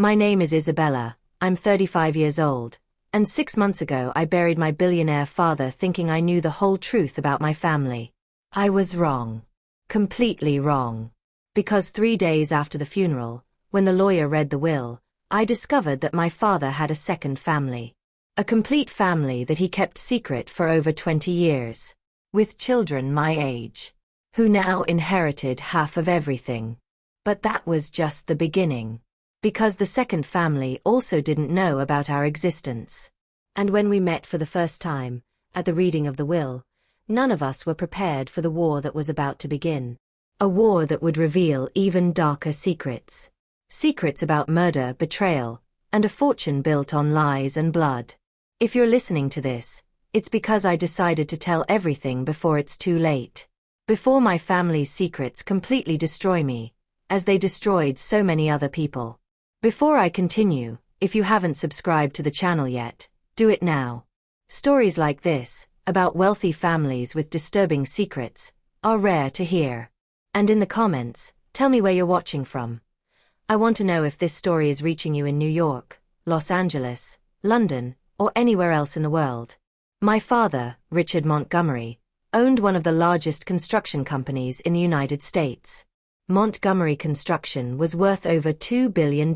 My name is Isabella, I'm 35 years old, and 6 months ago I buried my billionaire father thinking I knew the whole truth about my family. I was wrong. Completely wrong. Because 3 days after the funeral, when the lawyer read the will, I discovered that my father had a second family. A complete family that he kept secret for over 20 years. With children my age. Who now inherited half of everything. But that was just the beginning. Because the second family also didn't know about our existence. And when we met for the first time, at the reading of the will, none of us were prepared for the war that was about to begin. A war that would reveal even darker secrets. Secrets about murder, betrayal, and a fortune built on lies and blood. If you're listening to this, it's because I decided to tell everything before it's too late. Before my family's secrets completely destroy me, as they destroyed so many other people. Before I continue, if you haven't subscribed to the channel yet, do it now. Stories like this, about wealthy families with disturbing secrets, are rare to hear. And in the comments, tell me where you're watching from. I want to know if this story is reaching you in New York, Los Angeles, London, or anywhere else in the world. My father, Richard Montgomery, owned one of the largest construction companies in the United States. Montgomery Construction was worth over $2 billion.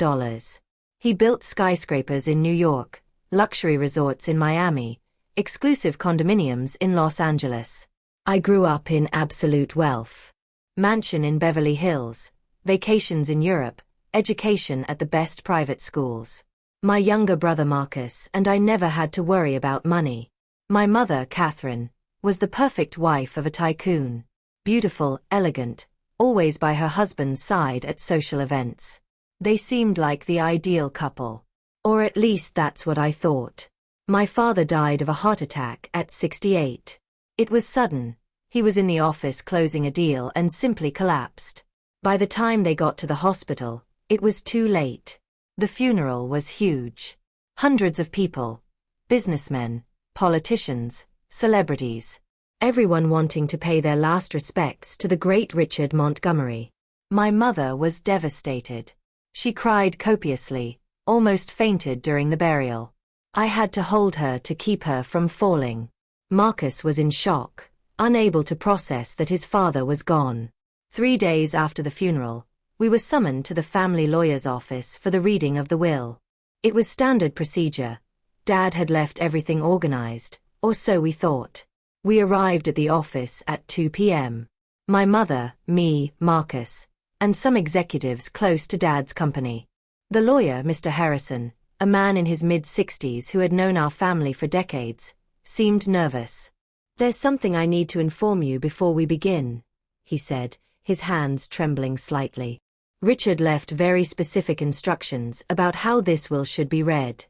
He built skyscrapers in New York, luxury resorts in Miami, exclusive condominiums in Los Angeles. I grew up in absolute wealth. Mansion in Beverly Hills, vacations in Europe, education at the best private schools. My younger brother Marcus and I never had to worry about money. My mother, Catherine, was the perfect wife of a tycoon. Beautiful, elegant, always by her husband's side at social events. They seemed like the ideal couple. Or at least that's what I thought. My father died of a heart attack at 68. It was sudden. He was in the office closing a deal and simply collapsed. By the time they got to the hospital, it was too late. The funeral was huge. Hundreds of people. Businessmen, politicians, celebrities. Everyone wanting to pay their last respects to the great Richard Montgomery. My mother was devastated. She cried copiously, almost fainted during the burial. I had to hold her to keep her from falling. Marcus was in shock, unable to process that his father was gone. 3 days after the funeral, we were summoned to the family lawyer's office for the reading of the will. It was standard procedure. Dad had left everything organized, or so we thought. We arrived at the office at 2 p.m. My mother, me, Marcus, and some executives close to Dad's company. The lawyer, Mr. Harrison, a man in his mid-60s who had known our family for decades, seemed nervous. "There's something I need to inform you before we begin," he said, his hands trembling slightly. Richard left very specific instructions about how this will should be read.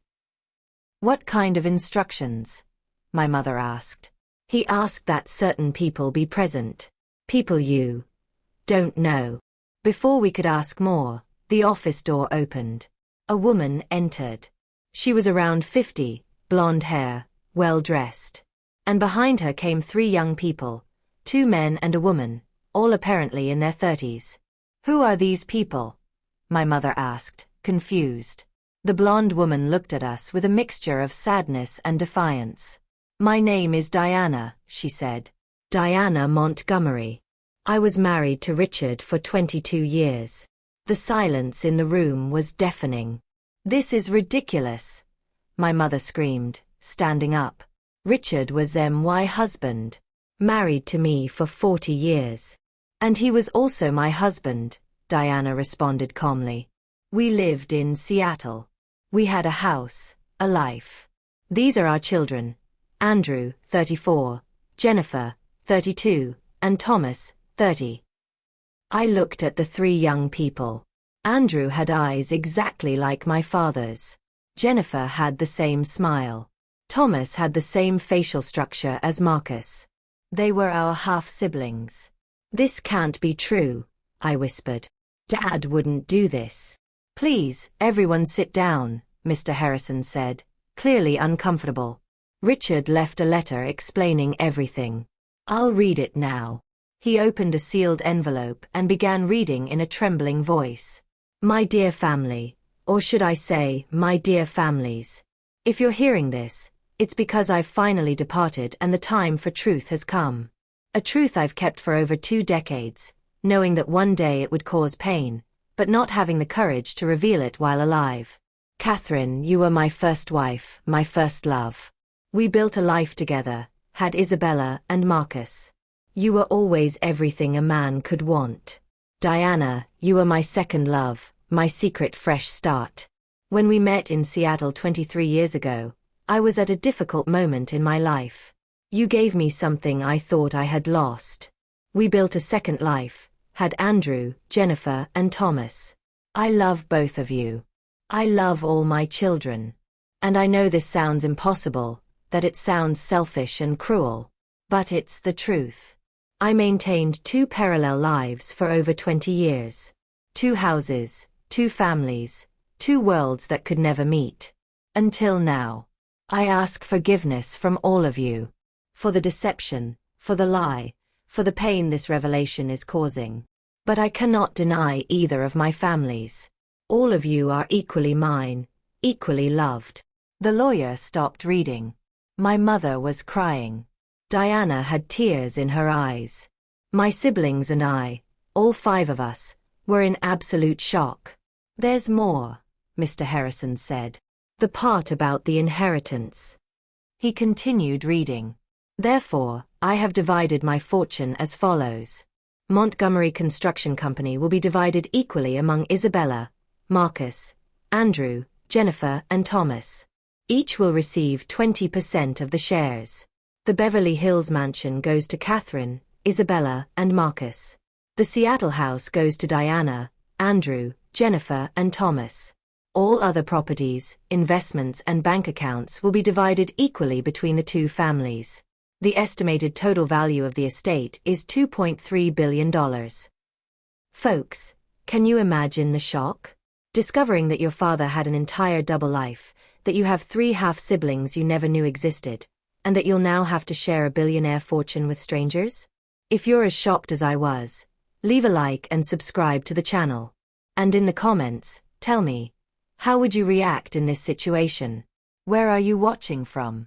"What kind of instructions?" my mother asked. "He asked that certain people be present. People you don't know." Before we could ask more, the office door opened. A woman entered. She was around 50, blonde hair, well-dressed. And behind her came 3 young people, 2 men and a woman, all apparently in their 30s. "Who are these people?" my mother asked, confused. The blonde woman looked at us with a mixture of sadness and defiance. "My name is Diana," she said. "Diana Montgomery. I was married to Richard for 22 years. The silence in the room was deafening. "This is ridiculous," my mother screamed, standing up. "Richard was my husband. Married to me for 40 years. And he was also my husband," Diana responded calmly. "We lived in Seattle. We had a house, a life. These are our children. Andrew, 34, Jennifer, 32, and Thomas, 30. I looked at the 3 young people. Andrew had eyes exactly like my father's. Jennifer had the same smile. Thomas had the same facial structure as Marcus. They were our half-siblings. "This can't be true," I whispered. "Dad wouldn't do this." "Please, everyone sit down," Mr. Harrison said, clearly uncomfortable. Richard left a letter explaining everything. "I'll read it now." He opened a sealed envelope and began reading in a trembling voice. "My dear family, Or should I say, my dear families? If you're hearing this, it's because I've finally departed and the time for truth has come. A truth I've kept for over 2 decades, knowing that one day it would cause pain, but not having the courage to reveal it while alive. Catherine, you were my first wife, my first love. We built a life together, had Isabella and Marcus. You were always everything a man could want. Diana, you were my second love, my secret fresh start. When we met in Seattle 23 years ago, I was at a difficult moment in my life. You gave me something I thought I had lost. We built a second life, had Andrew, Jennifer, and Thomas. I love both of you. I love all my children. And I know this sounds impossible, that it sounds selfish and cruel. But it's the truth. I maintained 2 parallel lives for over 20 years. 2 houses, 2 families, 2 worlds that could never meet. Until now. I ask forgiveness from all of you. For the deception, for the lie, for the pain this revelation is causing. But I cannot deny either of my families. All of you are equally mine, equally loved. The lawyer stopped reading. My mother was crying. Diana had tears in her eyes. My siblings and I, all 5 of us, were in absolute shock. There's more, Mr. Harrison said. The part about the inheritance. He continued reading. Therefore, I have divided my fortune as follows. Montgomery Construction Company will be divided equally among Isabella, Marcus, Andrew, Jennifer, and Thomas. Each will receive 20% of the shares. The Beverly Hills mansion goes to Catherine, Isabella, and Marcus. The Seattle house goes to Diana, Andrew, Jennifer, and Thomas. All other properties, investments, and bank accounts will be divided equally between the 2 families. The estimated total value of the estate is $2.3 billion. Folks, can you imagine the shock? Discovering that your father had an entire double life, that you have 3 half-siblings you never knew existed, and that you'll now have to share a billionaire fortune with strangers? If you're as shocked as I was, leave a like and subscribe to the channel. And in the comments, tell me, how would you react in this situation? Where are you watching from?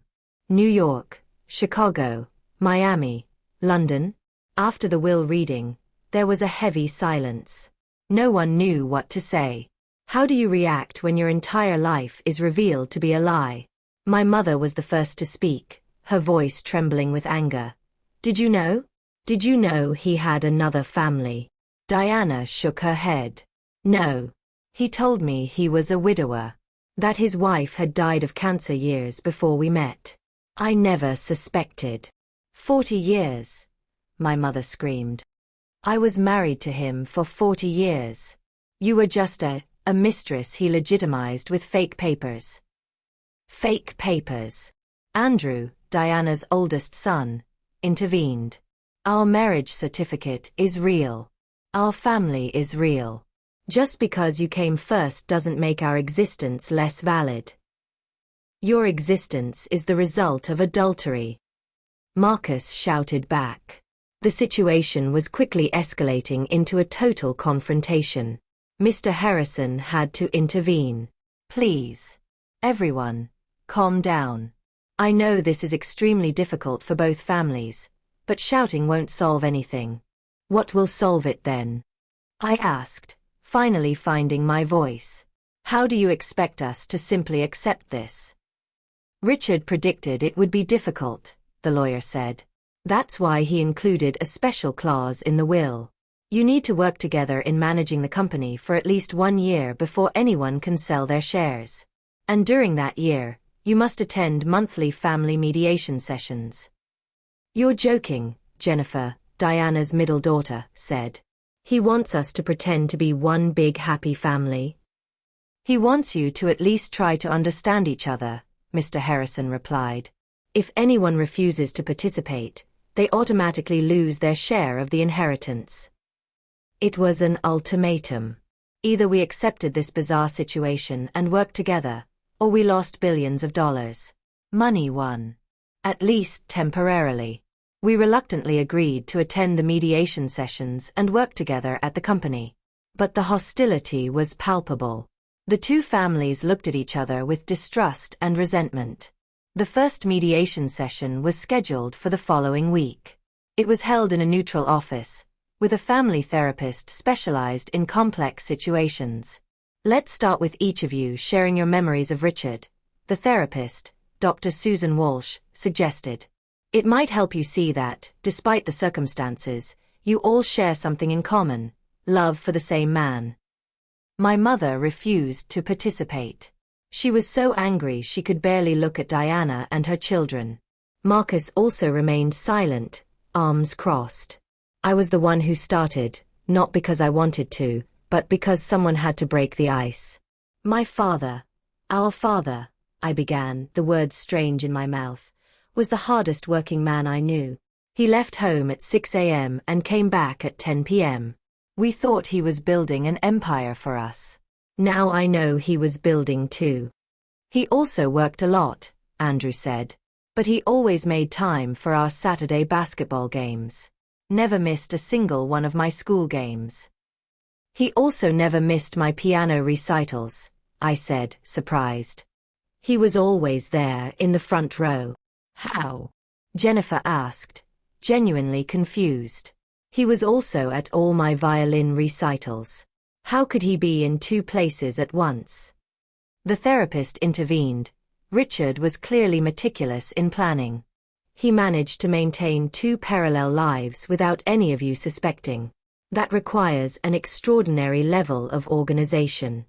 New York, Chicago, Miami, London? After the will reading, there was a heavy silence. No one knew what to say. How do you react when your entire life is revealed to be a lie? My mother was the first to speak, her voice trembling with anger. Did you know? Did you know he had another family? Diana shook her head. No. He told me he was a widower. That his wife had died of cancer years before we met. I never suspected. 40 years. My mother screamed. I was married to him for 40 years. You were just a mistress he legitimized with fake papers. Fake papers. Andrew, Diana's oldest son, intervened. Our marriage certificate is real. Our family is real. Just because you came first doesn't make our existence less valid. Your existence is the result of adultery. Marcus shouted back. The situation was quickly escalating into a total confrontation. Mr. Harrison had to intervene. Please. Everyone, calm down. I know this is extremely difficult for both families, but shouting won't solve anything. What will solve it then? I asked, finally finding my voice. How do you expect us to simply accept this? Richard predicted it would be difficult, the lawyer said. That's why he included a special clause in the will. You need to work together in managing the company for at least 1 year before anyone can sell their shares. And during that year, you must attend monthly family mediation sessions. You're joking, Jennifer, Diana's middle daughter, said. He wants us to pretend to be one big happy family. He wants you to at least try to understand each other, Mr. Harrison replied. If anyone refuses to participate, they automatically lose their share of the inheritance. It was an ultimatum. Either we accepted this bizarre situation and worked together, or we lost billions of dollars. Money won. At least temporarily. We reluctantly agreed to attend the mediation sessions and work together at the company. But the hostility was palpable. The two families looked at each other with distrust and resentment. The first mediation session was scheduled for the following week. It was held in a neutral office, with a family therapist specialized in complex situations. Let's start with each of you sharing your memories of Richard, the therapist, Dr. Susan Walsh, suggested. It might help you see that, despite the circumstances, you all share something in common: love for the same man. My mother refused to participate. She was so angry she could barely look at Diana and her children. Marcus also remained silent, arms crossed. I was the one who started, not because I wanted to, but because someone had to break the ice. My father, our father, I began, the words strange in my mouth, was the hardest working man I knew. He left home at 6 a.m. and came back at 10 p.m. We thought he was building an empire for us. Now I know he was building too. He also worked a lot, Andrew said. But he always made time for our Saturday basketball games. Never missed a single one of my school games. He also never missed my piano recitals, I said, surprised. He was always there in the front row. How? Jennifer asked, genuinely confused. He was also at all my violin recitals. How could he be in two places at once? The therapist intervened. Richard was clearly meticulous in planning. He managed to maintain two parallel lives without any of you suspecting. That requires an extraordinary level of organization.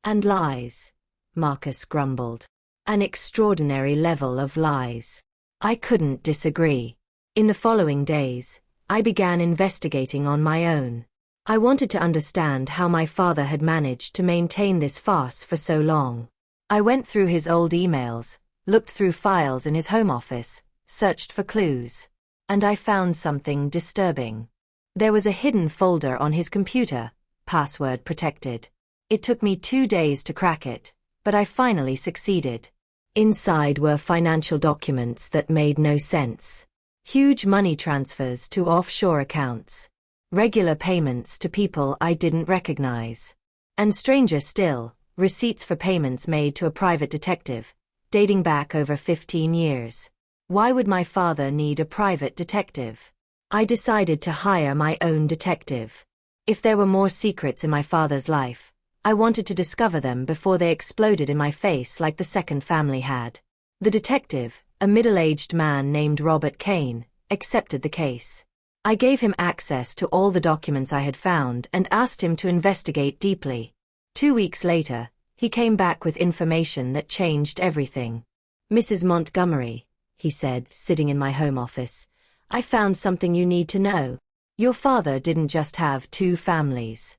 And lies, Marcus grumbled. An extraordinary level of lies. I couldn't disagree. In the following days, I began investigating on my own. I wanted to understand how my father had managed to maintain this farce for so long. I went through his old emails, looked through files in his home office, searched for clues. And I found something disturbing. There was a hidden folder on his computer, password protected. It took me 2 days to crack it, but I finally succeeded. Inside were financial documents that made no sense. Huge money transfers to offshore accounts. Regular payments to people I didn't recognize. And stranger still, receipts for payments made to a private detective, dating back over 15 years. Why would my father need a private detective? I decided to hire my own detective. If there were more secrets in my father's life, I wanted to discover them before they exploded in my face like the second family had. The detective, a middle-aged man named Robert Kane, accepted the case. I gave him access to all the documents I had found and asked him to investigate deeply. 2 weeks later, he came back with information that changed everything. Mrs. Montgomery, he said, sitting in my home office, I found something you need to know. Your father didn't just have 2 families.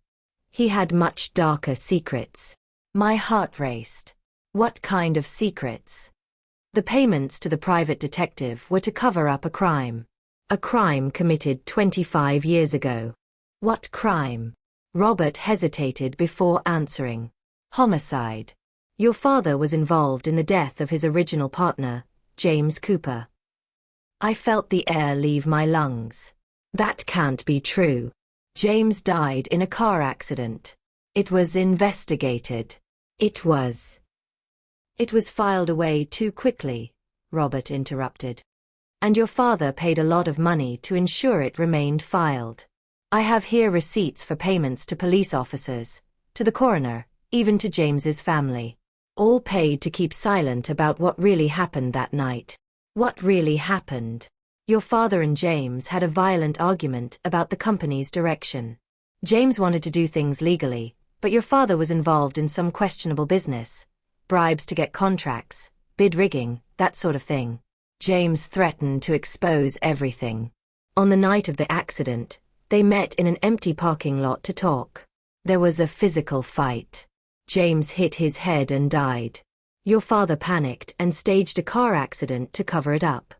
He had much darker secrets. My heart raced. What kind of secrets? The payments to the private detective were to cover up a crime. A crime committed 25 years ago. What crime? Robert hesitated before answering. Homicide. Your father was involved in the death of his original partner, James Cooper. I felt the air leave my lungs. That can't be true. James died in a car accident. It was investigated. It was filed away too quickly, Robert interrupted. And your father paid a lot of money to ensure it remained filed. I have here receipts for payments to police officers, to the coroner, even to James's family. All paid to keep silent about what really happened that night. What really happened? Your father and James had a violent argument about the company's direction. James wanted to do things legally, but your father was involved in some questionable business. Bribes to get contracts, bid rigging, that sort of thing. James threatened to expose everything. On the night of the accident, they met in an empty parking lot to talk. There was a physical fight. James hit his head and died. Your father panicked and staged a car accident to cover it up.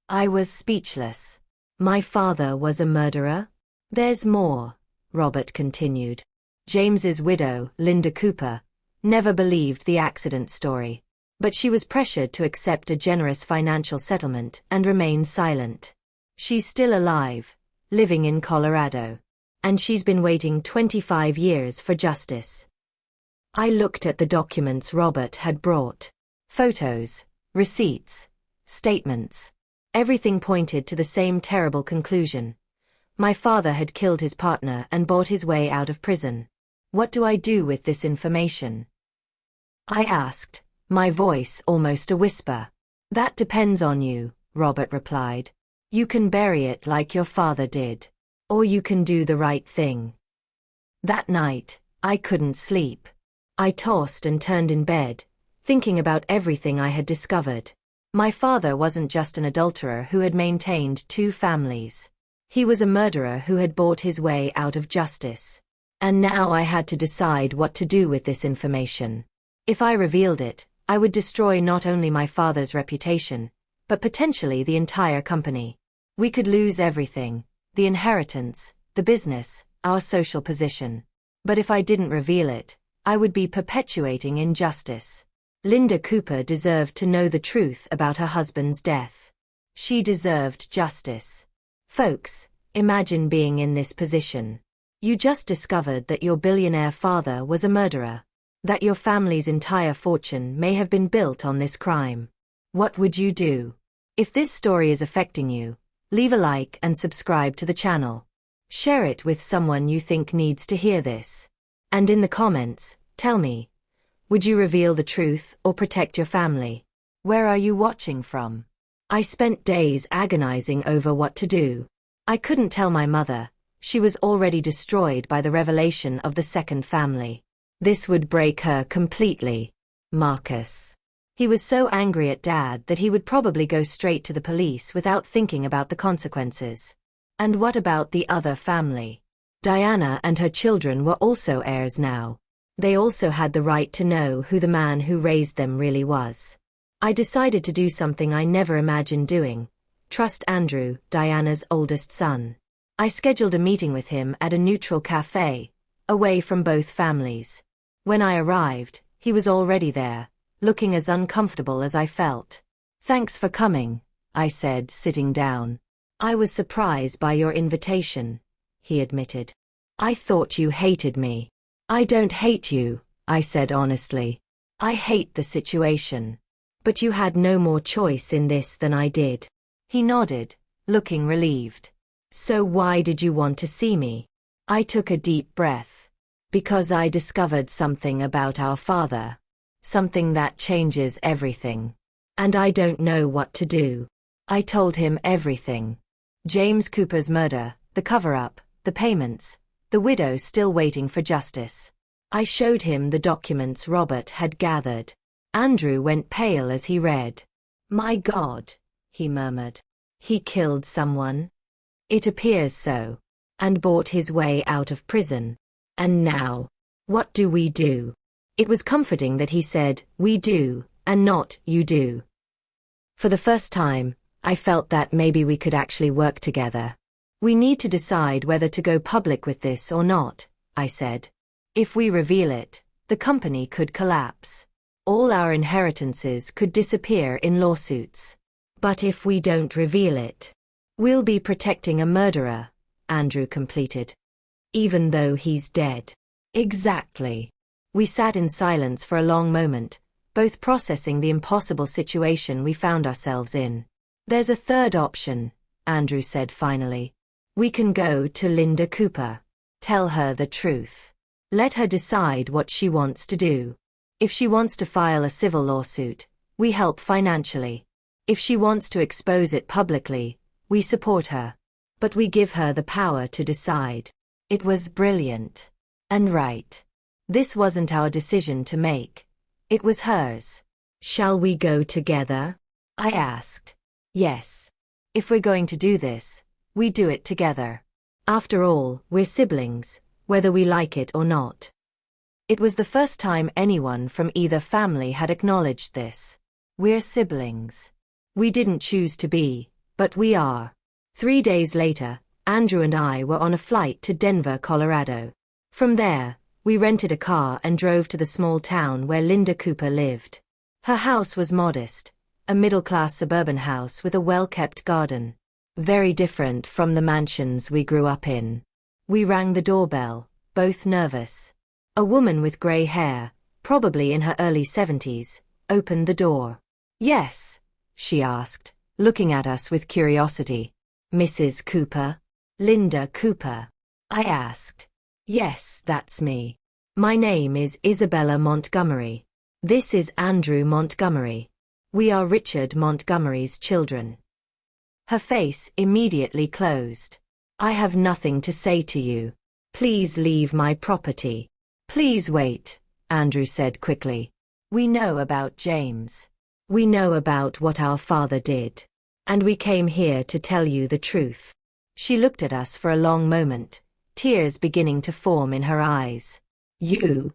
I was speechless. My father was a murderer? There's more, Robert continued. James's widow, Linda Cooper, never believed the accident story. But she was pressured to accept a generous financial settlement and remain silent. She's still alive, living in Colorado. And she's been waiting 25 years for justice. I looked at the documents Robert had brought. Photos, receipts, statements. Everything pointed to the same terrible conclusion. My father had killed his partner and bought his way out of prison. What do I do with this information? I asked, my voice almost a whisper. That depends on you, Robert replied. You can bury it like your father did. Or you can do the right thing. That night, I couldn't sleep. I tossed and turned in bed, thinking about everything I had discovered. My father wasn't just an adulterer who had maintained 2 families. He was a murderer who had bought his way out of justice. And now I had to decide what to do with this information. If I revealed it, I would destroy not only my father's reputation, but potentially the entire company. We could lose everything, the inheritance, the business, our social position. But if I didn't reveal it, I would be perpetuating injustice. Linda Cooper deserved to know the truth about her husband's death. She deserved justice. Folks, imagine being in this position. You just discovered that your billionaire father was a murderer. That your family's entire fortune may have been built on this crime. What would you do? If this story is affecting you, leave a like and subscribe to the channel. Share it with someone you think needs to hear this. And in the comments, tell me, would you reveal the truth or protect your family? Where are you watching from? I spent days agonizing over what to do. I couldn't tell my mother. She was already destroyed by the revelation of the second family. This would break her completely. Marcus. He was so angry at Dad that he would probably go straight to the police without thinking about the consequences. And what about the other family? Diana and her children were also heirs now. They also had the right to know who the man who raised them really was. I decided to do something I never imagined doing. Trust Andrew, Diana's oldest son. I scheduled a meeting with him at a neutral cafe, away from both families. When I arrived, he was already there, looking as uncomfortable as I felt. Thanks for coming, I said, sitting down. I was surprised by your invitation, he admitted. I thought you hated me. I don't hate you, I said honestly. I hate the situation. But you had no more choice in this than I did. He nodded, looking relieved. So why did you want to see me? I took a deep breath. Because I discovered something about our father. Something that changes everything. And I don't know what to do. I told him everything. James Cooper's murder, the cover-up, the payments, the widow still waiting for justice. I showed him the documents Robert had gathered. Andrew went pale as he read. My God, he murmured. He killed someone? It appears so. And bought his way out of prison. And now, what do we do? It was comforting that he said, we do, and not, you do. For the first time, I felt that maybe we could actually work together. We need to decide whether to go public with this or not, I said. If we reveal it, the company could collapse. All our inheritances could disappear in lawsuits. But if we don't reveal it, we'll be protecting a murderer, Andrew completed. Even though he's dead. Exactly. We sat in silence for a long moment, both processing the impossible situation we found ourselves in. There's a third option, Andrew said finally. We can go to Linda Cooper. Tell her the truth. Let her decide what she wants to do. If she wants to file a civil lawsuit, we help financially. If she wants to expose it publicly, we support her. But we give her the power to decide. It was brilliant. And right. This wasn't our decision to make. It was hers. Shall we go together? I asked. Yes. If we're going to do this, we do it together. After all, we're siblings, whether we like it or not. It was the first time anyone from either family had acknowledged this. We're siblings. We didn't choose to be, but we are. 3 days later, Andrew and I were on a flight to Denver, Colorado. From there, we rented a car and drove to the small town where Linda Cooper lived. Her house was modest, a middle-class suburban house with a well-kept garden. Very different from the mansions we grew up in. We rang the doorbell, both nervous. A woman with gray hair, probably in her early 70s, opened the door. "Yes?" she asked, looking at us with curiosity. "Mrs. Cooper? Linda Cooper?" I asked. "Yes, that's me. My name is Isabella Montgomery. This is Andrew Montgomery. We are Richard Montgomery's children." Her face immediately closed. "I have nothing to say to you. Please leave my property." "Please wait," Andrew said quickly. "We know about James. We know about what our father did. And we came here to tell you the truth." She looked at us for a long moment, tears beginning to form in her eyes. You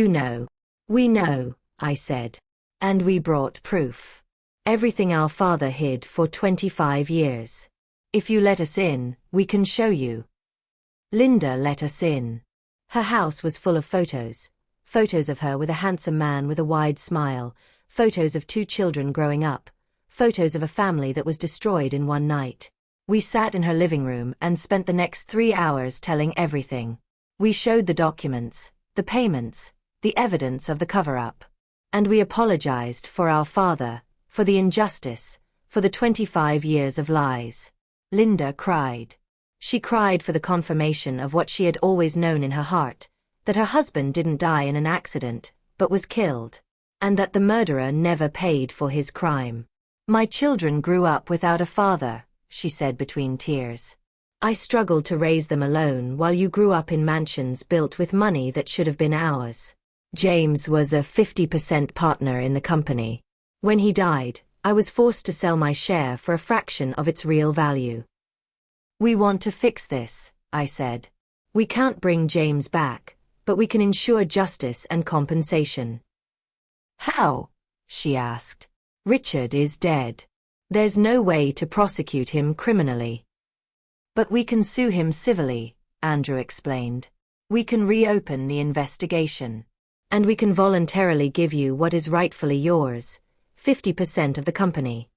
know." "We know," I said. "And we brought proof. Everything our father hid for 25 years. If you let us in, we can show you." Linda let us in. Her house was full of photos. Photos of her with a handsome man with a wide smile, photos of 2 children growing up, photos of a family that was destroyed in one night. We sat in her living room and spent the next 3 hours telling everything. We showed the documents, the payments, the evidence of the cover-up. And we apologized for our father, for the injustice, for the 25 years of lies. Linda cried. She cried for the confirmation of what she had always known in her heart, that her husband didn't die in an accident, but was killed, and that the murderer never paid for his crime. "My children grew up without a father," she said between tears. "I struggled to raise them alone while you grew up in mansions built with money that should have been ours. James was a 50% partner in the company. When he died, I was forced to sell my share for a fraction of its real value." "We want to fix this," I said. "We can't bring James back, but we can ensure justice and compensation." "How?" she asked. "Richard is dead. There's no way to prosecute him criminally." "But we can sue him civilly," Andrew explained. "We can reopen the investigation. And we can voluntarily give you what is rightfully yours, 50% of the company."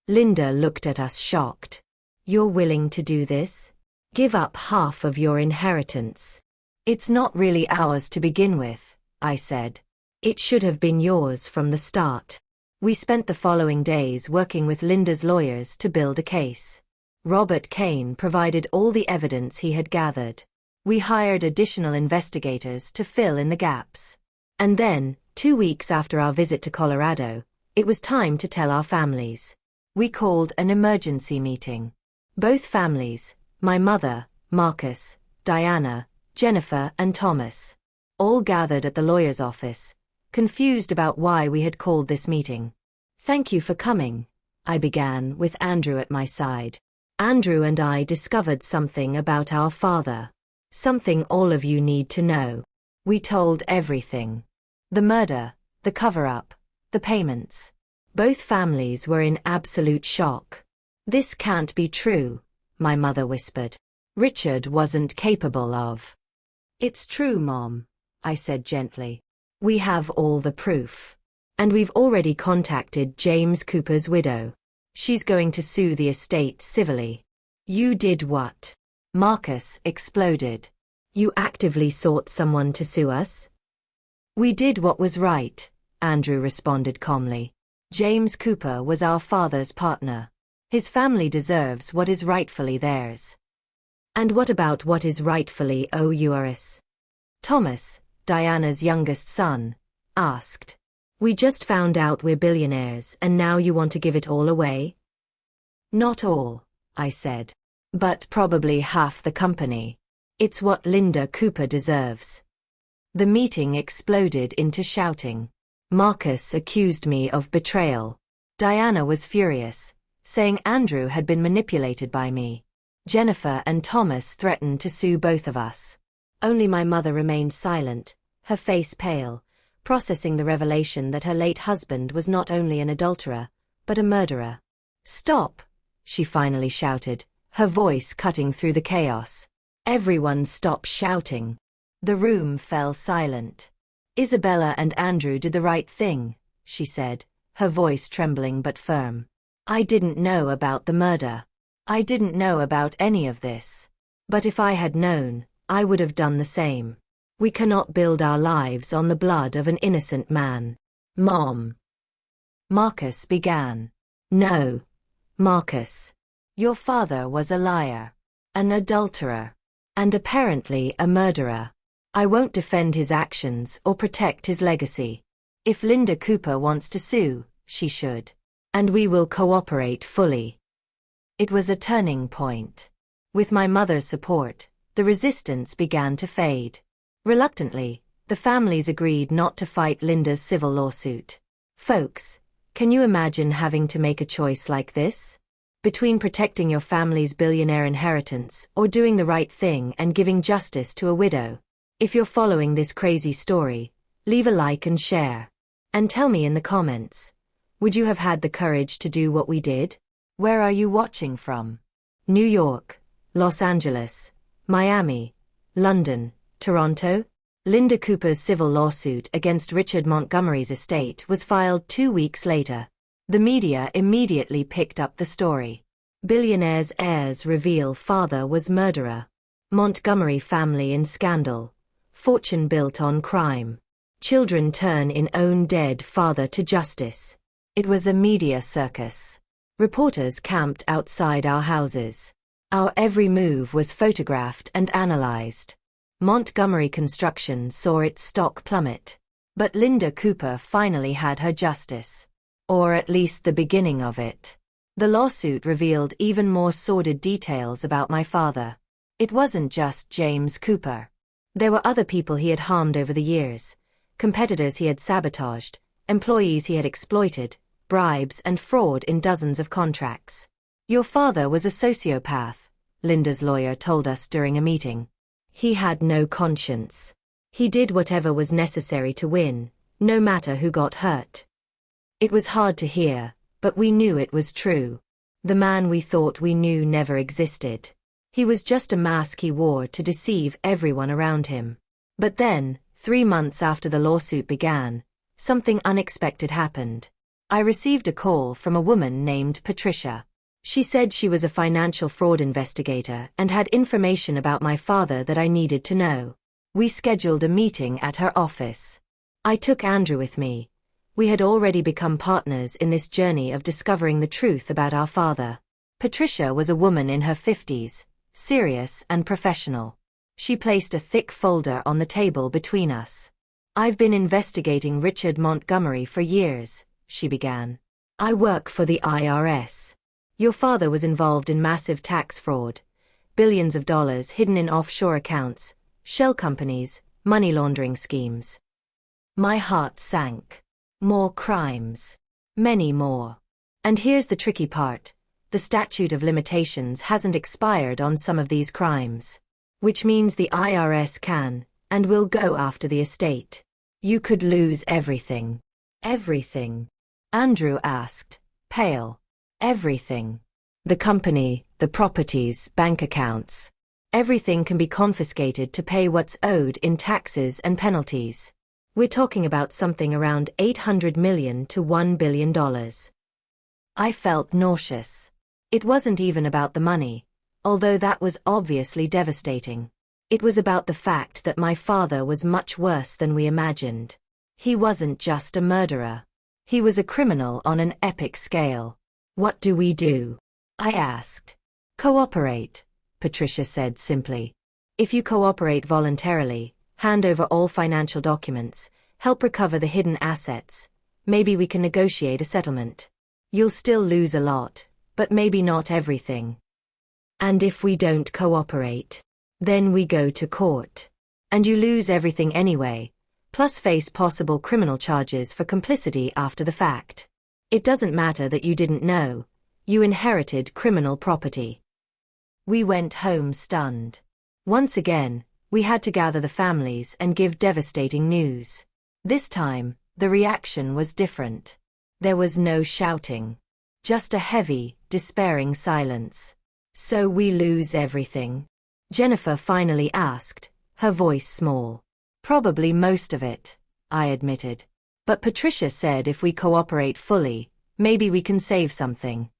Linda looked at us shocked. "You're willing to do this? Give up half of your inheritance?" "It's not really ours to begin with," I said. "It should have been yours from the start." We spent the following days working with Linda's lawyers to build a case. Robert Kane provided all the evidence he had gathered. We hired additional investigators to fill in the gaps. And then, 2 weeks after our visit to Colorado, it was time to tell our families. We called an emergency meeting. Both families, my mother, Marcus, Diana, Jennifer, and Thomas, all gathered at the lawyer's office, confused about why we had called this meeting. "Thank you for coming," I began with Andrew at my side. "Andrew and I discovered something about our father. Something all of you need to know." We told everything. The murder, the cover-up, the payments. Both families were in absolute shock. "This can't be true," my mother whispered. "Richard wasn't capable of." "It's true, Mom," I said gently. "We have all the proof. And we've already contacted James Cooper's widow. She's going to sue the estate civilly." "You did what?" Marcus exploded. "You actively sought someone to sue us?" "We did what was right," Andrew responded calmly. "James Cooper was our father's partner. His family deserves what is rightfully theirs." "And what about what is rightfully yours?" Thomas, Diana's youngest son, asked. "We just found out we're billionaires and now you want to give it all away?" "Not all," I said. "But probably half the company. It's what Linda Cooper deserves." The meeting exploded into shouting. Marcus accused me of betrayal. Diana was furious, saying Andrew had been manipulated by me. Jennifer and Thomas threatened to sue both of us. Only my mother remained silent, her face pale, processing the revelation that her late husband was not only an adulterer, but a murderer. "Stop!" she finally shouted, her voice cutting through the chaos. Everyone stopped shouting. The room fell silent. "Isabella and Andrew did the right thing," she said, her voice trembling but firm. "I didn't know about the murder. I didn't know about any of this. But if I had known, I would have done the same." We cannot build our lives on the blood of an innocent man. Mom. Marcus began. No, Marcus. Your father was a liar, an adulterer, and apparently a murderer. I won't defend his actions or protect his legacy. If Linda Cooper wants to sue, she should. And we will cooperate fully. It was a turning point. With my mother's support, the resistance began to fade. Reluctantly, the families agreed not to fight Linda's civil lawsuit. Folks, can you imagine having to make a choice like this? Between protecting your family's billionaire inheritance or doing the right thing and giving justice to a widow. If you're following this crazy story, leave a like and share. And tell me in the comments, would you have had the courage to do what we did? Where are you watching from? New York, Los Angeles, Miami, London, Toronto? Linda Cooper's civil lawsuit against Richard Montgomery's estate was filed 2 weeks later. The media immediately picked up the story. Billionaire's heirs reveal father was murderer. Montgomery family in scandal. Fortune built on crime. Children turn in own dead father to justice. It was a media circus. Reporters camped outside our houses. Our every move was photographed and analyzed. Montgomery Construction saw its stock plummet. But Linda Cooper finally had her justice. Or at least the beginning of it. The lawsuit revealed even more sordid details about my father. It wasn't just James Cooper. There were other people he had harmed over the years, competitors he had sabotaged, employees he had exploited, bribes and fraud in dozens of contracts. Your father was a sociopath, Linda's lawyer told us during a meeting. He had no conscience. He did whatever was necessary to win, no matter who got hurt. It was hard to hear, but we knew it was true. The man we thought we knew never existed. He was just a mask he wore to deceive everyone around him. But then, 3 months after the lawsuit began, something unexpected happened. I received a call from a woman named Patricia. She said she was a financial fraud investigator and had information about my father that I needed to know. We scheduled a meeting at her office. I took Andrew with me. We had already become partners in this journey of discovering the truth about our father. Patricia was a woman in her 50s, serious and professional. She placed a thick folder on the table between us. I've been investigating Richard Montgomery for years, she began. I work for the IRS. Your father was involved in massive tax fraud, billions of dollars hidden in offshore accounts, shell companies, money laundering schemes. My heart sank. More crimes. Many more. And here's the tricky part. The statute of limitations hasn't expired on some of these crimes. Which means the IRS can, and will go after the estate. You could lose everything. Everything? Andrew asked, pale. Everything. The company, the properties, bank accounts. Everything can be confiscated to pay what's owed in taxes and penalties. We're talking about something around $800 million to $1 billion. I felt nauseous. It wasn't even about the money, although that was obviously devastating. It was about the fact that my father was much worse than we imagined. He wasn't just a murderer. He was a criminal on an epic scale. What do we do? I asked. Cooperate, Patricia said simply. If you cooperate voluntarily, hand over all financial documents, help recover the hidden assets, maybe we can negotiate a settlement. You'll still lose a lot, but maybe not everything. And if we don't cooperate, then we go to court. And you lose everything anyway, plus face possible criminal charges for complicity after the fact. It doesn't matter that you didn't know. You inherited criminal property. We went home stunned. Once again, we had to gather the families and give devastating news. This time, the reaction was different. There was no shouting. Just a heavy, despairing silence. So we lose everything? Jennifer finally asked, her voice small. Probably most of it, I admitted. But Patricia said if we cooperate fully, maybe we can save something.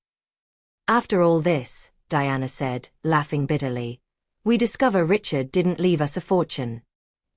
After all this, Diana said, laughing bitterly, we discover Richard didn't leave us a fortune.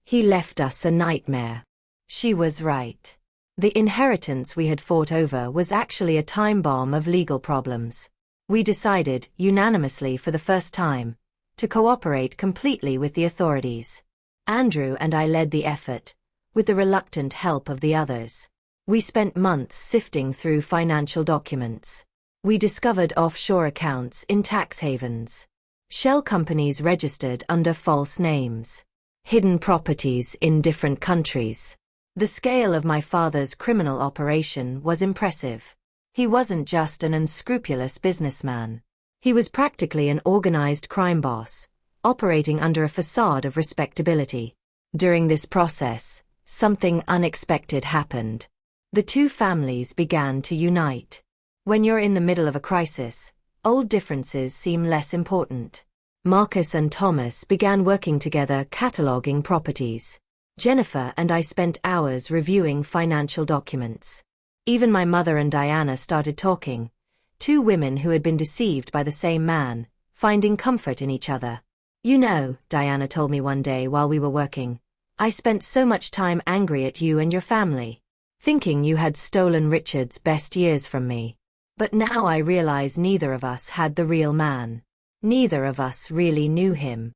He left us a nightmare. She was right. The inheritance we had fought over was actually a time bomb of legal problems. We decided, unanimously for the first time, to cooperate completely with the authorities. Andrew and I led the effort, with the reluctant help of the others. We spent months sifting through financial documents. We discovered offshore accounts in tax havens, shell companies registered under false names, hidden properties in different countries. The scale of my father's criminal operation was impressive. He wasn't just an unscrupulous businessman. He was practically an organized crime boss, operating under a facade of respectability. During this process, something unexpected happened. The two families began to unite. When you're in the middle of a crisis, old differences seem less important. Marcus and Thomas began working together cataloging properties. Jennifer and I spent hours reviewing financial documents. Even my mother and Diana started talking, two women who had been deceived by the same man, finding comfort in each other. You know, Diana told me one day while we were working, I spent so much time angry at you and your family, thinking you had stolen Richard's best years from me. But now I realize neither of us had the real man. Neither of us really knew him.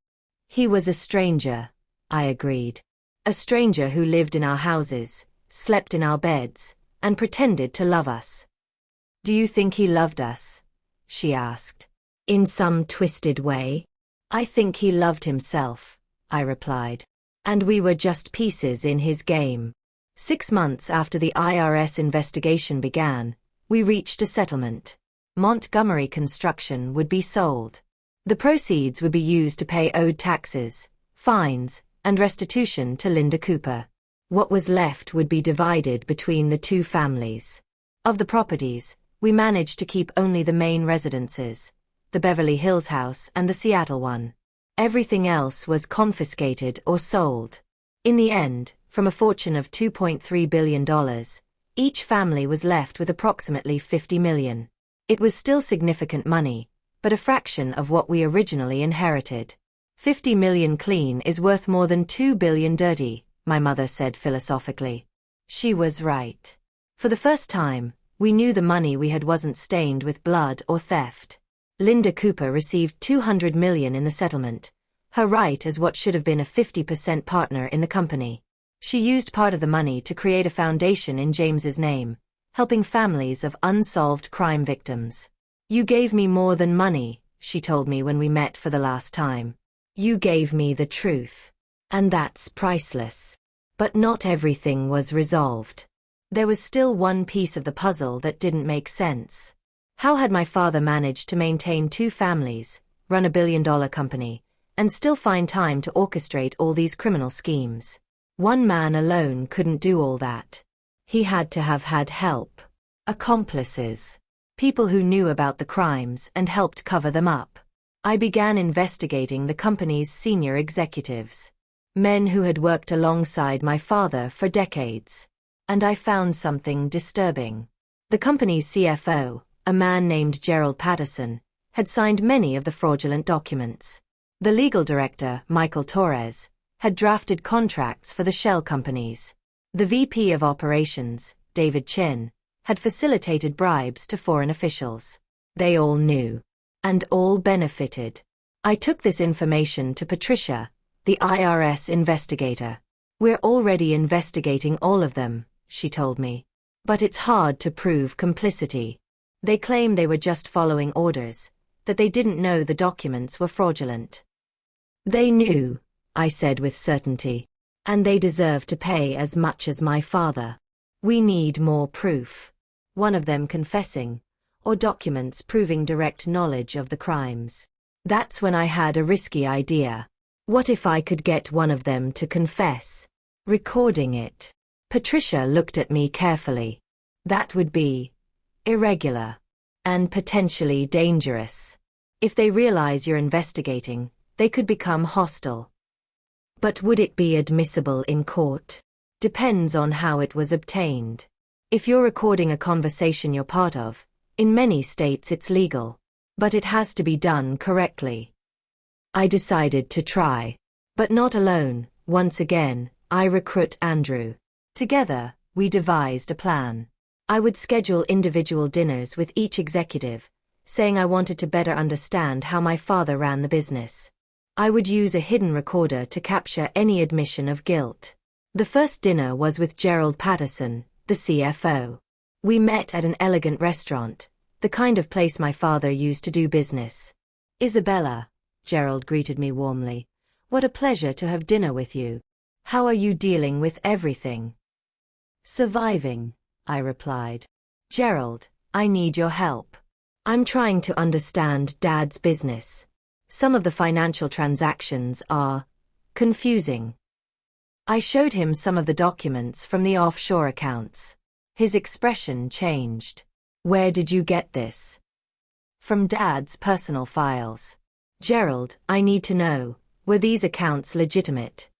He was a stranger, I agreed. A stranger who lived in our houses, slept in our beds, and pretended to love us. Do you think he loved us? She asked. In some twisted way? I think he loved himself, I replied. And we were just pieces in his game. 6 months after the IRS investigation began, we reached a settlement. Montgomery Construction would be sold. The proceeds would be used to pay owed taxes, fines, and restitution to Linda Cooper. What was left would be divided between the two families. Of the properties, we managed to keep only the main residences, the Beverly Hills house and the Seattle one. Everything else was confiscated or sold. In the end, from a fortune of $2.3 billion, each family was left with approximately $50 million. It was still significant money, but a fraction of what we originally inherited. $50 million clean is worth more than $2 billion dirty, my mother said philosophically. She was right. For the first time, we knew the money we had wasn't stained with blood or theft. Linda Cooper received $200 million in the settlement, her right as what should have been a 50% partner in the company. She used part of the money to create a foundation in James's name, helping families of unsolved crime victims. You gave me more than money, she told me when we met for the last time. You gave me the truth. And that's priceless. But not everything was resolved. There was still one piece of the puzzle that didn't make sense. How had my father managed to maintain two families, run a billion-dollar company, and still find time to orchestrate all these criminal schemes? One man alone couldn't do all that. He had to have had help. Accomplices. People who knew about the crimes and helped cover them up. I began investigating the company's senior executives. Men who had worked alongside my father for decades. And I found something disturbing. The company's CFO, a man named Gerald Patterson, had signed many of the fraudulent documents. The legal director, Michael Torres, had drafted contracts for the shell companies. The VP of operations, David Chin, had facilitated bribes to foreign officials. They all knew. And all benefited. I took this information to Patricia, the IRS investigator. We're already investigating all of them, she told me. But it's hard to prove complicity. They claim they were just following orders, that they didn't know the documents were fraudulent. They knew, I said with certainty. And they deserve to pay as much as my father. We need more proof. One of them confessing, or documents proving direct knowledge of the crimes. That's when I had a risky idea. What if I could get one of them to confess? Recording it. Patricia looked at me carefully. That would be irregular and potentially dangerous. If they realize you're investigating, they could become hostile. But would it be admissible in court? Depends on how it was obtained. If you're recording a conversation you're part of, in many states it's legal. But it has to be done correctly. I decided to try. But not alone, Once again, I recruit Andrew. Together, we devised a plan. I would schedule individual dinners with each executive, saying I wanted to better understand how my father ran the business. I would use a hidden recorder to capture any admission of guilt. The first dinner was with Gerald Patterson, the CFO. We met at an elegant restaurant, the kind of place my father used to do business. "Isabella," Gerald greeted me warmly, "what a pleasure to have dinner with you. How are you dealing with everything?" "Surviving," I replied. "Gerald, I need your help. I'm trying to understand Dad's business. Some of the financial transactions are confusing." I showed him some of the documents from the offshore accounts. His expression changed. "Where did you get this?" "From Dad's personal files." "Gerald, I need to know, were these accounts legitimate?"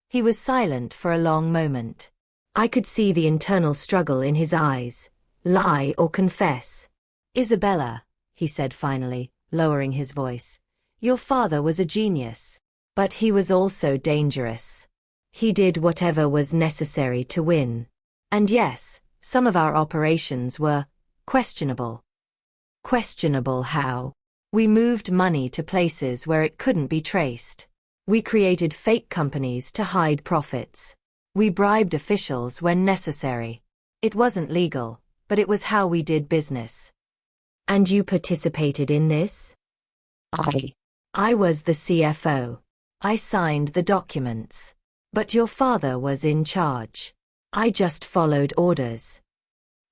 He was silent for a long moment. I could see the internal struggle in his eyes. Lie or confess? "Isabella," he said finally, lowering his voice, "your father was a genius. But he was also dangerous. He did whatever was necessary to win. And yes, some of our operations were questionable." "Questionable how?" "We moved money to places where it couldn't be traced. We created fake companies to hide profits. We bribed officials when necessary. It wasn't legal, but it was how we did business." "And you participated in this?" I was the CFO. I signed the documents. But your father was in charge. I just followed orders."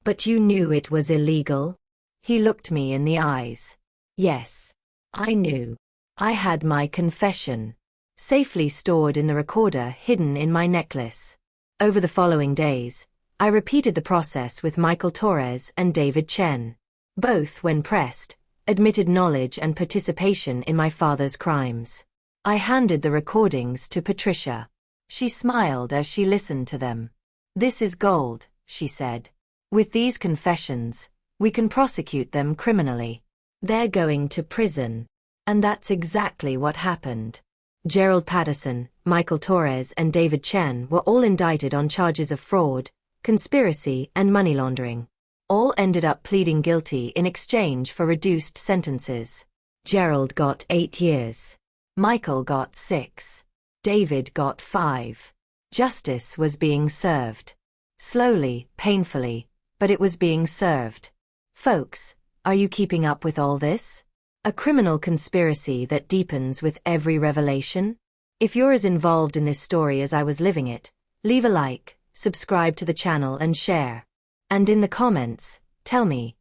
"But you knew it was illegal?" He looked me in the eyes. "Yes. I knew. I had my confession safely stored in the recorder hidden in my necklace." Over the following days, I repeated the process with Michael Torres and David Chen. Both, when pressed, admitted knowledge and participation in my father's crimes. I handed the recordings to Patricia. She smiled as she listened to them. "This is gold," she said. "With these confessions, we can prosecute them criminally. They're going to prison." And that's exactly what happened. Gerald Patterson, Michael Torres and David Chen were all indicted on charges of fraud, conspiracy and money laundering. All ended up pleading guilty in exchange for reduced sentences. Gerald got 8 years. Michael got 6. David got 5. Justice was being served. Slowly, painfully, but it was being served. Folks, are you keeping up with all this? A criminal conspiracy that deepens with every revelation? If you're as involved in this story as I was living it, leave a like, subscribe to the channel and share. And in the comments, tell me,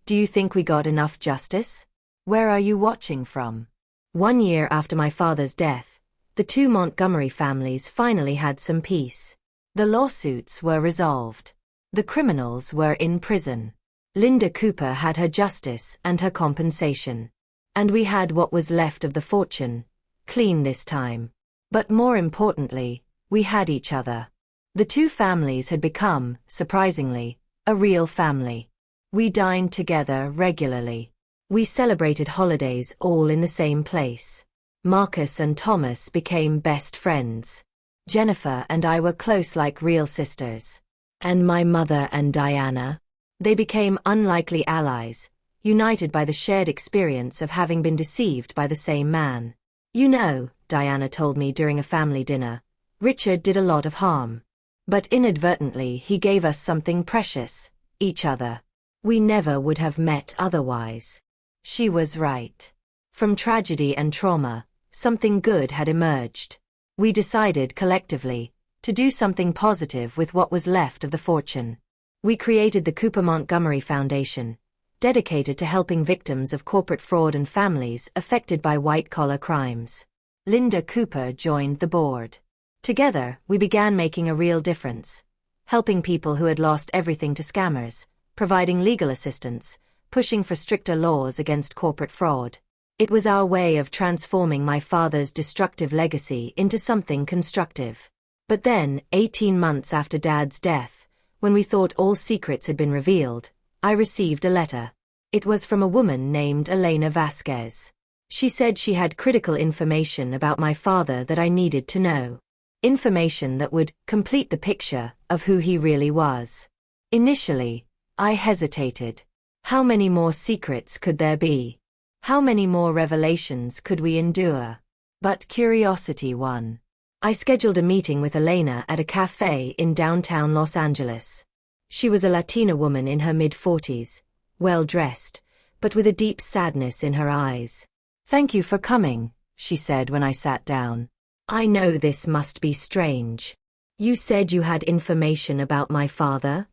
do you think we got enough justice? Where are you watching from? 1 year after my father's death, the 2 Montgomery families finally had some peace. The lawsuits were resolved. The criminals were in prison. Linda Cooper had her justice and her compensation. And we had what was left of the fortune, clean this time. But more importantly, we had each other. The 2 families had become, surprisingly, a real family. We dined together regularly. We celebrated holidays all in the same place. Marcus and Thomas became best friends. Jennifer and I were close like real sisters. And my mother and Diana? They became unlikely allies, united by the shared experience of having been deceived by the same man. "You know," Diana told me during a family dinner, "Richard did a lot of harm. But inadvertently he gave us something precious, each other. We never would have met otherwise." She was right. From tragedy and trauma, something good had emerged. We decided collectively to do something positive with what was left of the fortune. We created the Cooper Montgomery Foundation, dedicated to helping victims of corporate fraud and families affected by white-collar crimes. Linda Cooper joined the board. Together, we began making a real difference, helping people who had lost everything to scammers, providing legal assistance, pushing for stricter laws against corporate fraud. It was our way of transforming my father's destructive legacy into something constructive. But then, 18 months after Dad's death, when we thought all secrets had been revealed, I received a letter. It was from a woman named Elena Vasquez. She said she had critical information about my father that I needed to know. Information that would complete the picture of who he really was. Initially, I hesitated. How many more secrets could there be? How many more revelations could we endure? But curiosity won. I scheduled a meeting with Elena at a cafe in downtown Los Angeles. She was a Latina woman in her mid-40s, well-dressed, but with a deep sadness in her eyes. "Thank you for coming," she said when I sat down. "I know this must be strange. You said you had information about my father?"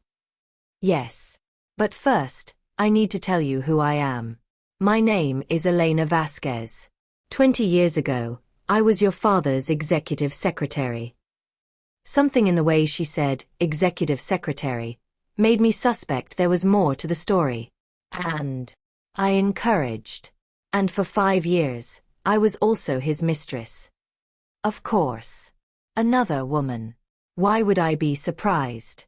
"Yes. But first, I need to tell you who I am. My name is Elena Vasquez. 20 years ago, I was your father's executive secretary." Something in the way she said, executive secretary, made me suspect there was more to the story. And I encouraged. And for 5 years, I was also his mistress. Of course. Another woman. Why would I be surprised?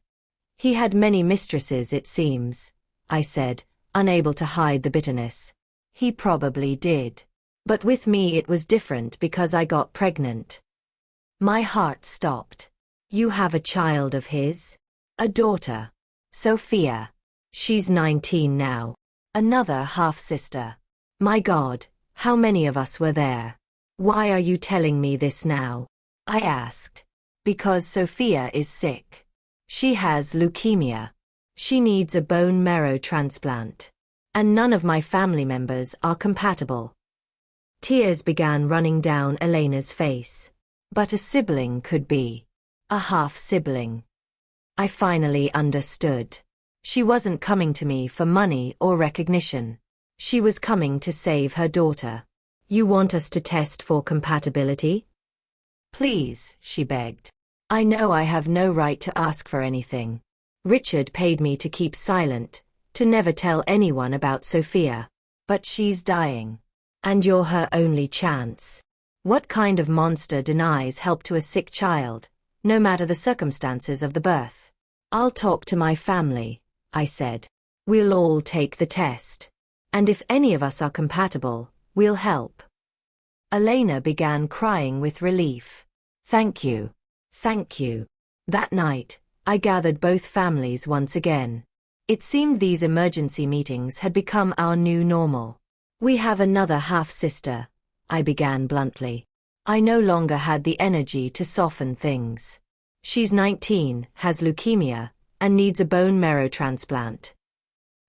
He had many mistresses, it seems, I said, unable to hide the bitterness. He probably did. But with me it was different because I got pregnant. My heart stopped. You have a child of his? A daughter. Sophia. She's 19 now. Another half-sister. My God, how many of us were there? Why are you telling me this now? I asked. Because Sophia is sick. She has leukemia. She needs a bone marrow transplant. And none of my family members are compatible. Tears began running down Elena's face. But a sibling could be. A half-sibling. I finally understood. She wasn't coming to me for money or recognition. She was coming to save her daughter. You want us to test for compatibility? Please, she begged. I know I have no right to ask for anything. Richard paid me to keep silent, to never tell anyone about Sophia. But she's dying. And you're her only chance. What kind of monster denies help to a sick child, no matter the circumstances of the birth? I'll talk to my family, I said. We'll all take the test. And if any of us are compatible, we'll help. Elena began crying with relief. Thank you. Thank you. That night, I gathered both families once again. It seemed these emergency meetings had become our new normal. We have another half-sister, I began bluntly. I no longer had the energy to soften things. She's 19, has leukemia, and needs a bone marrow transplant.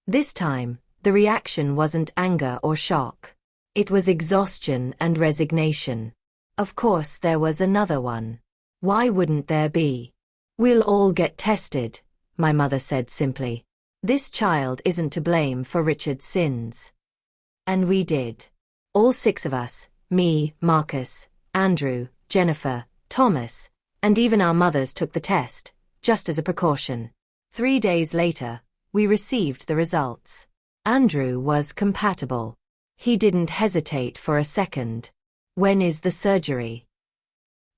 This time, the reaction wasn't anger or shock. It was exhaustion and resignation. Of course there was another one. Why wouldn't there be? We'll all get tested, my mother said simply. This child isn't to blame for Richard's sins. And we did. All 6 of us, me, Marcus, Andrew, Jennifer, Thomas, and even our mothers took the test, just as a precaution. 3 days later, we received the results. Andrew was compatible. He didn't hesitate for a second. When is the surgery?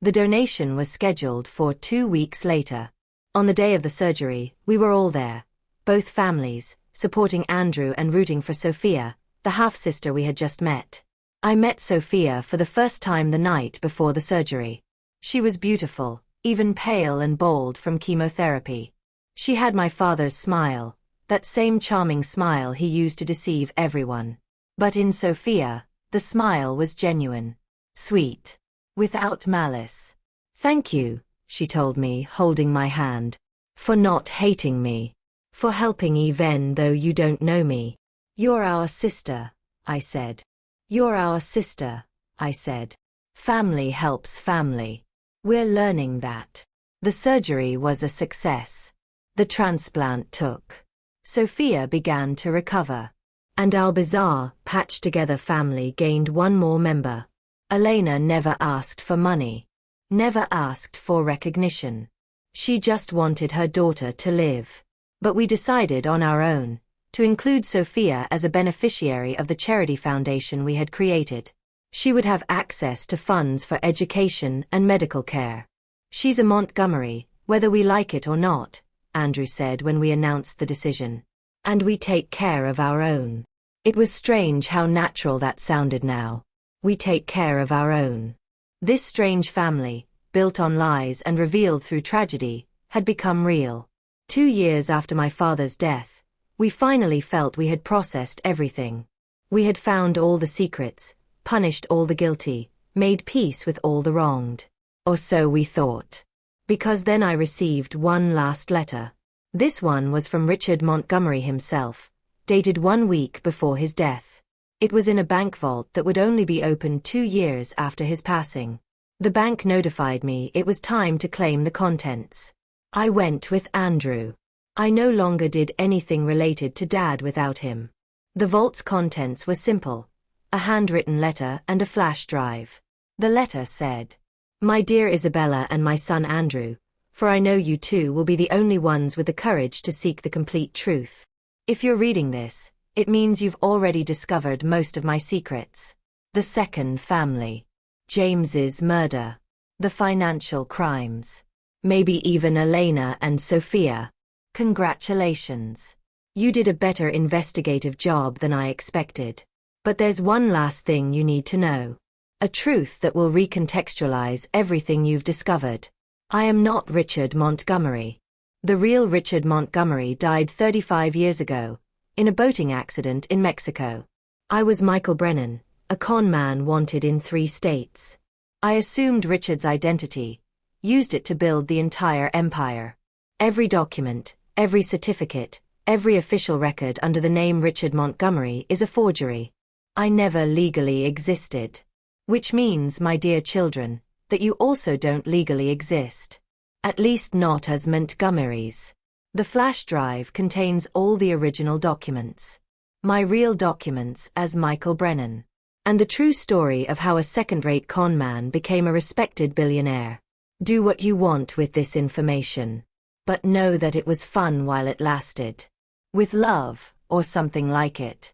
The donation was scheduled for 2 weeks later. On the day of the surgery, we were all there, both families, supporting Andrew and rooting for Sophia, the half-sister we had just met. I met Sophia for the first time the night before the surgery. She was beautiful, even pale and bald from chemotherapy. She had my father's smile, that same charming smile he used to deceive everyone. But in Sophia, the smile was genuine. Sweet. Without malice. Thank you, she told me, holding my hand. For not hating me. For helping even though you don't know me. You're our sister, I said. You're our sister, I said. Family helps family. We're learning that. The surgery was a success. The transplant took. Sophia began to recover. And our bizarre, patched-together family gained one more member. Elena never asked for money. Never asked for recognition. She just wanted her daughter to live. But we decided on our own to include Sophia as a beneficiary of the charity foundation we had created. She would have access to funds for education and medical care. She's a Montgomery, whether we like it or not, Andrew said when we announced the decision. And we take care of our own. It was strange how natural that sounded now. We take care of our own. This strange family, built on lies and revealed through tragedy, had become real. 2 years after my father's death, we finally felt we had processed everything. We had found all the secrets, punished all the guilty, made peace with all the wronged. Or so we thought. Because then I received one last letter. This one was from Richard Montgomery himself, dated 1 week before his death. It was in a bank vault that would only be opened 2 years after his passing. The bank notified me it was time to claim the contents. I went with Andrew. I no longer did anything related to Dad without him. The vault's contents were simple: a handwritten letter and a flash drive. The letter said, "My dear Isabella and my son Andrew, for I know you two will be the only ones with the courage to seek the complete truth. If you're reading this, it means you've already discovered most of my secrets. The second family. James's murder. The financial crimes. Maybe even Elena and Sophia. Congratulations. You did a better investigative job than I expected. But there's one last thing you need to know. A truth that will recontextualize everything you've discovered. I am not Richard Montgomery. The real Richard Montgomery died 35 years ago, in a boating accident in Mexico. I was Michael Brennan, a con man wanted in 3 states. I assumed Richard's identity, used it to build the entire empire. Every document, every certificate, every official record under the name Richard Montgomery is a forgery. I never legally existed. Which means, my dear children, that you also don't legally exist. At least not as Montgomerys. The flash drive contains all the original documents. My real documents as Michael Brennan. And the true story of how a second-rate con man became a respected billionaire. Do what you want with this information. But know that it was fun while it lasted. With love, or something like it.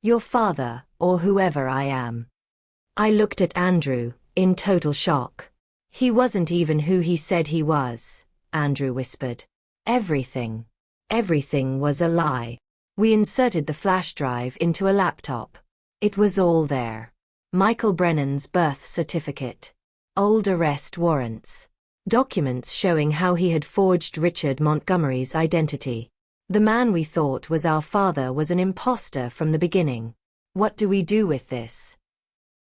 Your father, or whoever I am." I looked at Andrew, in total shock. "He wasn't even who he said he was," Andrew whispered. Everything was a lie. We inserted the flash drive into a laptop. It was all there. Michael Brennan's birth certificate. Old arrest warrants. Documents showing how he had forged Richard Montgomery's identity. The man we thought was our father was an imposter from the beginning. What do we do with this?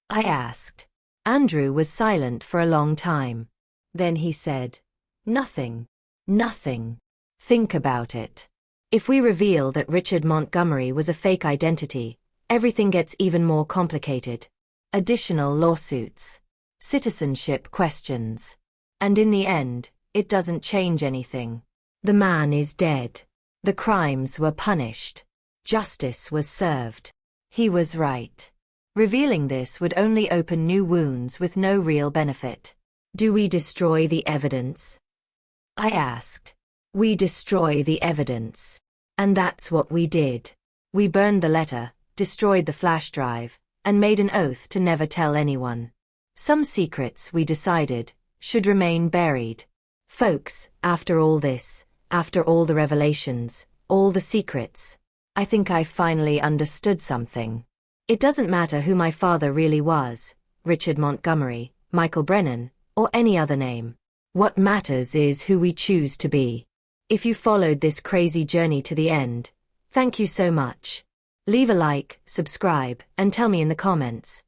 I asked. Andrew was silent for a long time. Then he said, "Nothing. Nothing. Think about it. If we reveal that Richard Montgomery was a fake identity, everything gets even more complicated. Additional lawsuits. Citizenship questions. And in the end, it doesn't change anything. The man is dead. The crimes were punished. Justice was served. He was right. Revealing this would only open new wounds with no real benefit. Do we destroy the evidence?" I asked. "We destroy the evidence. And that's what we did. We burned the letter, destroyed the flash drive, and made an oath to never tell anyone. Some secrets, we decided, should remain buried. Folks, after all this, after all the revelations, all the secrets, I think I finally understood something. It doesn't matter who my father really was, Richard Montgomery, Michael Brennan, or any other name. What matters is who we choose to be. If you followed this crazy journey to the end, thank you so much. Leave a like, subscribe, and tell me in the comments.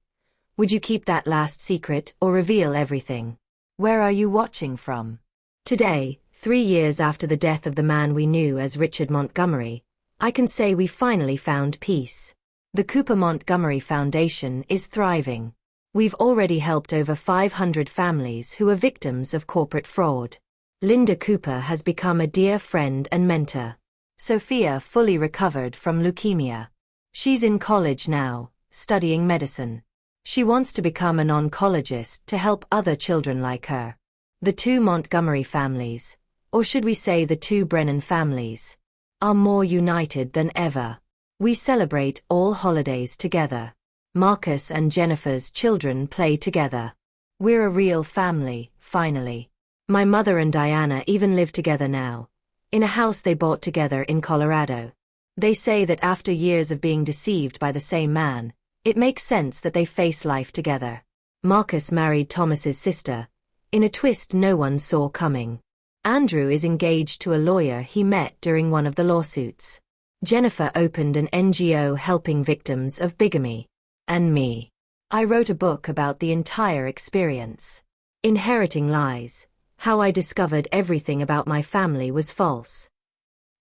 Would you keep that last secret or reveal everything? Where are you watching from? Today, 3 years after the death of the man we knew as Richard Montgomery, I can say we finally found peace. The Cooper Montgomery Foundation is thriving. We've already helped over 500 families who are victims of corporate fraud. Linda Cooper has become a dear friend and mentor. Sophia fully recovered from leukemia. She's in college now, studying medicine. She wants to become an oncologist to help other children like her. The 2 Montgomery families, or should we say the 2 Brennan families, are more united than ever. We celebrate all holidays together. Marcus and Jennifer's children play together. We're a real family, finally. My mother and Diana even live together now, in a house they bought together in Colorado. They say that after years of being deceived by the same man, it makes sense that they face life together. Marcus married Thomas's sister, In a twist no one saw coming. Andrew is engaged to a lawyer he met during one of the lawsuits. Jennifer opened an NGO helping victims of bigamy. And me. I wrote a book about the entire experience. Inheriting Lies: How I Discovered Everything About My Family Was False.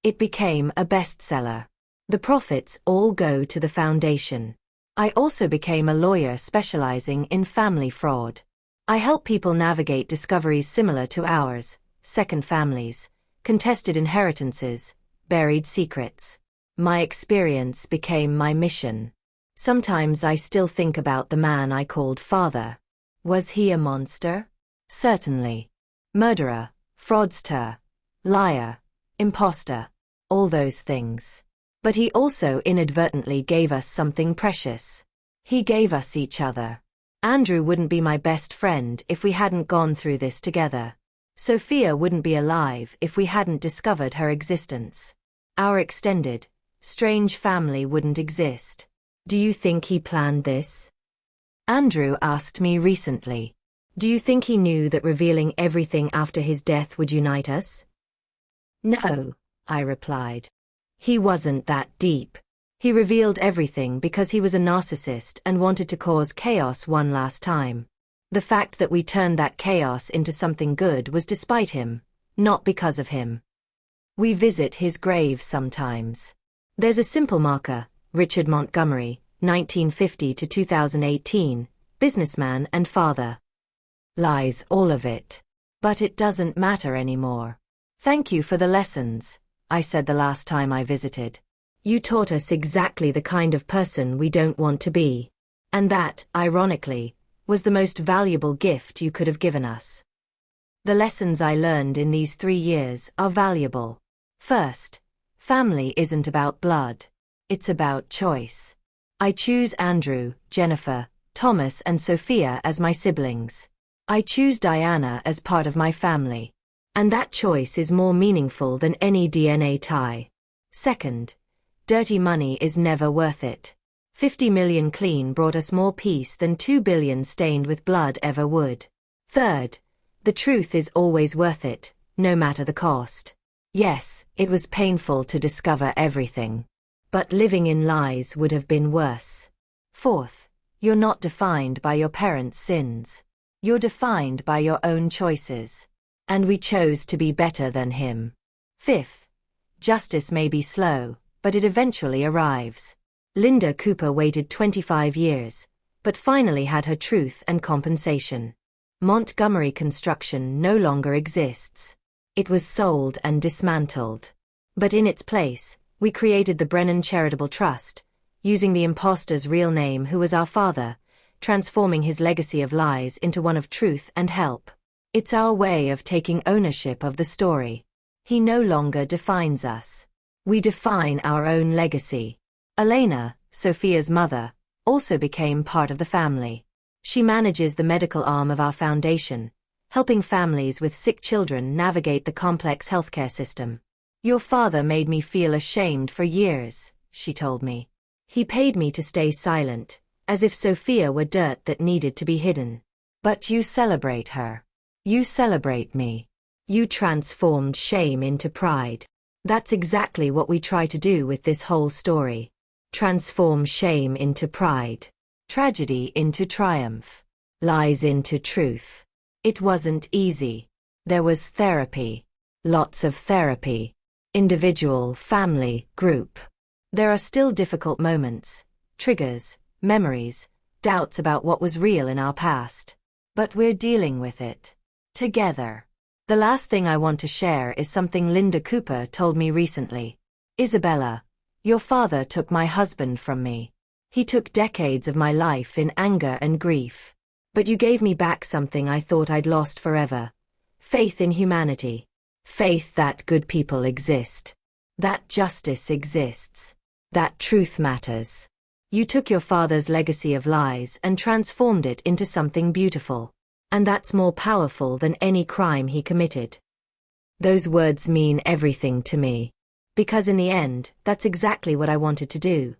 It became a bestseller. The profits all go to the foundation. I also became a lawyer specializing in family fraud. I help people navigate discoveries similar to ours: second families, contested inheritances, buried secrets. My experience became my mission. Sometimes I still think about the man I called father. Was he a monster? Certainly. Murderer, fraudster, liar, imposter, all those things. But he also inadvertently gave us something precious. He gave us each other. Andrew wouldn't be my best friend if we hadn't gone through this together. Sophia wouldn't be alive if we hadn't discovered her existence. Our extended, strange family wouldn't exist. Do you think he planned this? Andrew asked me recently. Do you think he knew that revealing everything after his death would unite us? No, I replied. He wasn't that deep. He revealed everything because he was a narcissist and wanted to cause chaos one last time. The fact that we turned that chaos into something good was despite him, not because of him. We visit his grave sometimes. There's a simple marker: Richard Montgomery, 1950 to 2018, businessman and father. Lies, all of it. But it doesn't matter anymore. Thank you for the lessons, I said the last time I visited. You taught us exactly the kind of person we don't want to be. And that, ironically, was the most valuable gift you could have given us. The lessons I learned in these 3 years are valuable. First, family isn't about blood. It's about choice. I choose Andrew, Jennifer, Thomas and Sophia as my siblings. I choose Diana as part of my family. And that choice is more meaningful than any DNA tie. Second, dirty money is never worth it. 50 million clean brought us more peace than 2 billion stained with blood ever would. Third, the truth is always worth it, no matter the cost. Yes, it was painful to discover everything. But living in lies would have been worse. Fourth, you're not defined by your parents' sins. You're defined by your own choices. And we chose to be better than him. Fifth, justice may be slow, but it eventually arrives. Linda Cooper waited 25 years, but finally had her truth and compensation. Montgomery Construction no longer exists. It was sold and dismantled. But in its place, we created the Brennan Charitable Trust, using the imposter's real name who was our father, transforming his legacy of lies into one of truth and help. It's our way of taking ownership of the story. He no longer defines us. We define our own legacy. Elena, Sophia's mother, also became part of the family. She manages the medical arm of our foundation, helping families with sick children navigate the complex healthcare system. Your father made me feel ashamed for years, she told me. He paid me to stay silent, as if Sophia were dirt that needed to be hidden. But you celebrate her. You celebrate me. You transformed shame into pride. That's exactly what we try to do with this whole story. Transform shame into pride. Tragedy into triumph. Lies into truth. It wasn't easy. There was therapy. Lots of therapy. Individual, family, group. There are still difficult moments, triggers, memories, doubts about what was real in our past. But we're dealing with it. Together. The last thing I want to share is something Linda Cooper told me recently. Isabella, your father took my husband from me. He took decades of my life in anger and grief. But you gave me back something I thought I'd lost forever. Faith in humanity. Faith that good people exist. That justice exists. That truth matters. You took your father's legacy of lies and transformed it into something beautiful. And that's more powerful than any crime he committed. Those words mean everything to me. Because in the end, that's exactly what I wanted to do.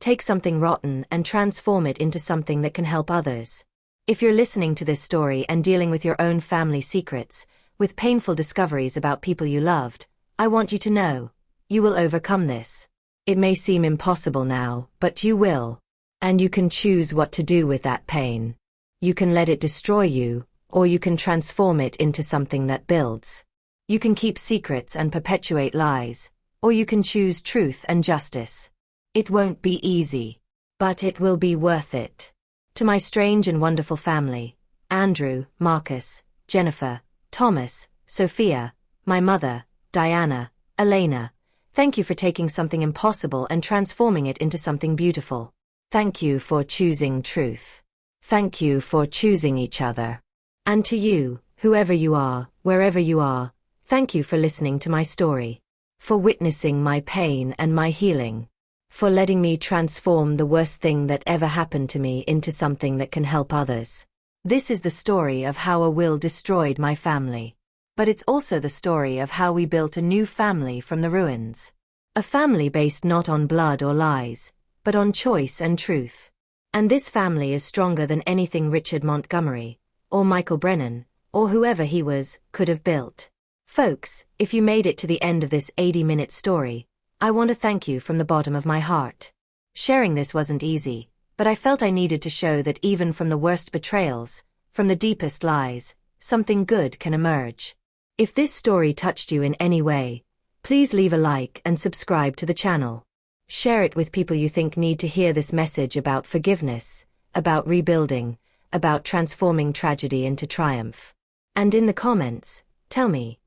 Take something rotten and transform it into something that can help others. If you're listening to this story and dealing with your own family secrets, with painful discoveries about people you loved, I want you to know, you will overcome this. It may seem impossible now, but you will. And you can choose what to do with that pain. You can let it destroy you, or you can transform it into something that builds. You can keep secrets and perpetuate lies, or you can choose truth and justice. It won't be easy, but it will be worth it. To my strange and wonderful family, Andrew, Marcus, Jennifer, Thomas, Sophia, my mother, Diana, Elena, thank you for taking something impossible and transforming it into something beautiful. Thank you for choosing truth. Thank you for choosing each other. And to you, whoever you are, wherever you are, thank you for listening to my story. For witnessing my pain and my healing. For letting me transform the worst thing that ever happened to me into something that can help others. This is the story of how a will destroyed my family. But it's also the story of how we built a new family from the ruins. A family based not on blood or lies, but on choice and truth. And this family is stronger than anything Richard Montgomery, or Michael Brennan, or whoever he was, could have built. Folks, if you made it to the end of this 80-minute story, I want to thank you from the bottom of my heart. Sharing this wasn't easy, but I felt I needed to show that even from the worst betrayals, from the deepest lies, something good can emerge. If this story touched you in any way, please leave a like and subscribe to the channel. Share it with people you think need to hear this message about forgiveness, about rebuilding, about transforming tragedy into triumph. And in the comments, tell me,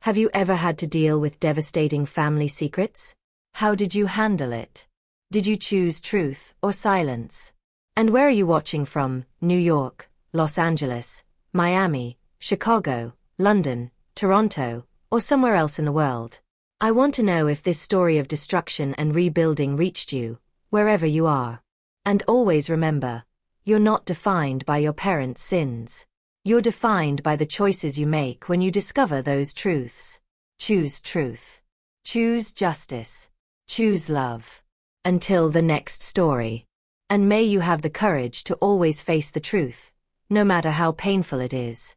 have you ever had to deal with devastating family secrets? How did you handle it? Did you choose truth or silence? And where are you watching from? New York, Los Angeles, Miami, Chicago, London, Toronto, or somewhere else in the world? I want to know if this story of destruction and rebuilding reached you, wherever you are. And always remember, you're not defined by your parents' sins. You're defined by the choices you make when you discover those truths. Choose truth. Choose justice. Choose love. Until the next story. And may you have the courage to always face the truth, no matter how painful it is.